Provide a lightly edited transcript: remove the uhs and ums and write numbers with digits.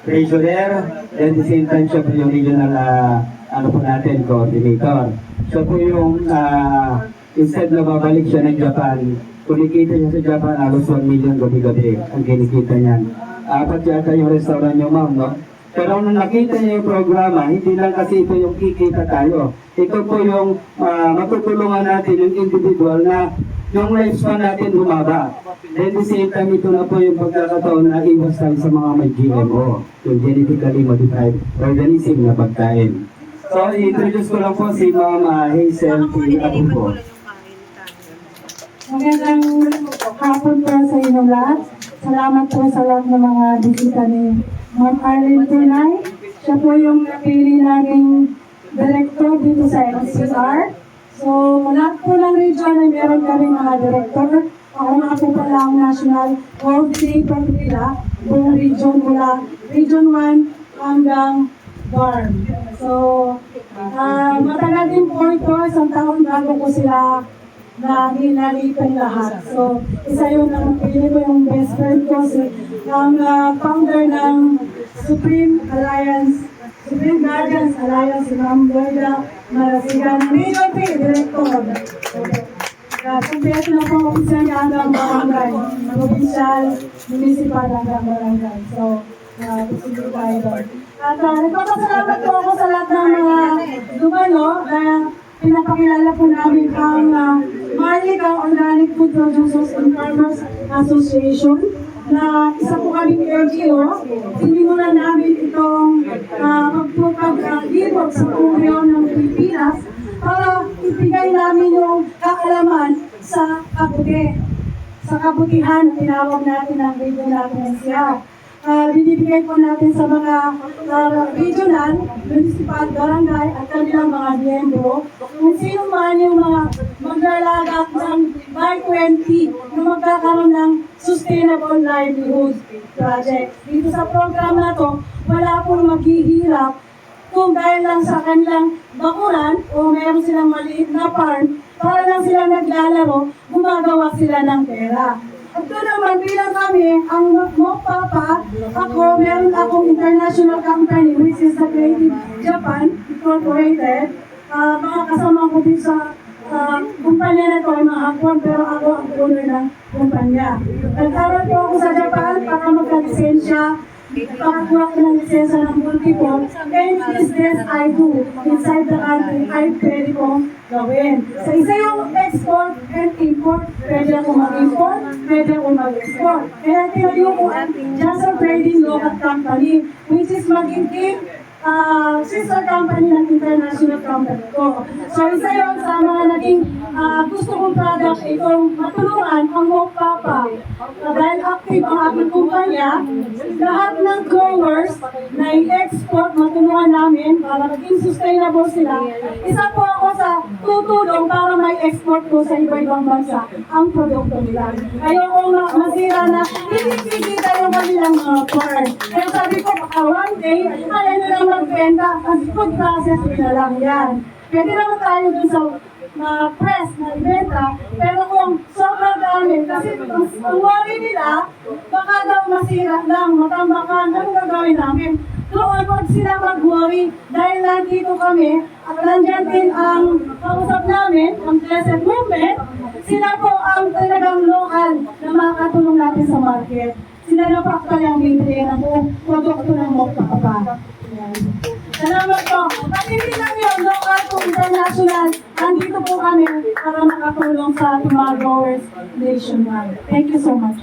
treasurer, and the same time siya po yung regional ano po natin, coordinator. Siya po yung instead na babalik siya ng Japan, kumikita siya sa Japan, halos 1 million gabi-gabi ang kinikita niyan. Apat yata yung restaurant niyo, ma'am, no? Pero nung nakita niya yung programa, hindi lang kasi ito yung kikita tayo. Ito po yung matutulungan natin yung individual na yung lifespan natin bumaba. Then the same time, ito na po yung pagkakataon na iwas tayo sa mga may GMO, yung genetically modified organism na pagkain. So, i-introduce ko lang po si Ma'am Hazel P. Abubo. Magandang hapon po sa inyo lahat. Salamat po sa lahat ng mga bisita ni Ma'am Arlene Tunay. Siya po yung napili naging director dito sa NCR. So, lahat po ng region ay meron kami mga director. Ako nga po pala ang national coordinator nila, buong region mula Region 1 hanggang Barm. So, matagal din po ito, isang taon bago ko sila nalitong lahat. So, isa yun ang pili ko yung best friend ko, ang founder ng Supreme Guardians Alliance, si Ma'am Bueda Marasigan, Region 3 Director. Kumpleto na po ang opisya niya hanggang barangay, provincial, municipal hanggang barangay. So, pusulit tayo doon. At nagpapasalamat po ako sa lahat ng mga dumalo na pinapakilala po namin ang Marlica Organic Food Producers and Farmers Association na isa po kaming LGO. Sinimulan namin itong pagpapag-ibog sa Puryo ng Pilipinas para ibigay namin yung kaalaman sa kabuti. Sa kabutihan, tinawag natin ang video natin siya. Binibigay po natin sa mga regional, municipal, barangay at kanilang mga miyembro kung sino man yung mga maglalagak ng by 20 na magkakaroon ng Sustainable Livelihood Project. Dito sa program na to, wala pong maghihirap kung dahil lang sa kanilang bakuran o meron silang maliit na farm, para lang sila naglalaro, gumagawa sila ng pera. At doon naman, bilang kami, ang Mopapa, meron akong international company which is the Creative Japan Incorporated. Mga kasama ko din sa kumpanya na ito ay mga hapon, pero ako ang owner ng kumpanya. Nag-aral po ako sa Japan para magka-lisensya, pakakuha ko ng lisensya ng multiple, and business I do inside the country, ay pwede kong gawin. So, isa yung export and import, pwede akong mag-import, pwede akong mag-export. Kaya tinayo ko ang Johnson Trading Local Company, which is magiging sister company ng international company ko. So, isa yun sa mga naging gusto kong product, itong matulungan ang Mopapa. Dahil active ang aking kumpanya, lahat ng growers na i-export, matulungan namin para maging sustainable sila. Isa po ako sa tutulong para may export ko sa iba-ibang bansa ang produkto nila. Ayoko masira na hindi yung kanilang mga farm. Kaya sabi ko, baka one day, kaya nila magbenta, kasi food process nila lang yan. Pwede naman tayo dun sa press na ibenta, pero kung sobrang dami, kasi ang worry nila, baka daw masira lang, matambakan, anong gagawin namin? Doon wag sila mag-worry dahil nandito kami at nandyan din ang kausap namin, ang Blessed Movement. Sila po ang talagang lokal na makakatulong natin sa market. Sila na pa ang bibili ng produkto ng Mopapa. Salamat po. At hindi lang yun, local to international. Nandito po kami para makatulong sa mga growers nationwide. Thank you so much.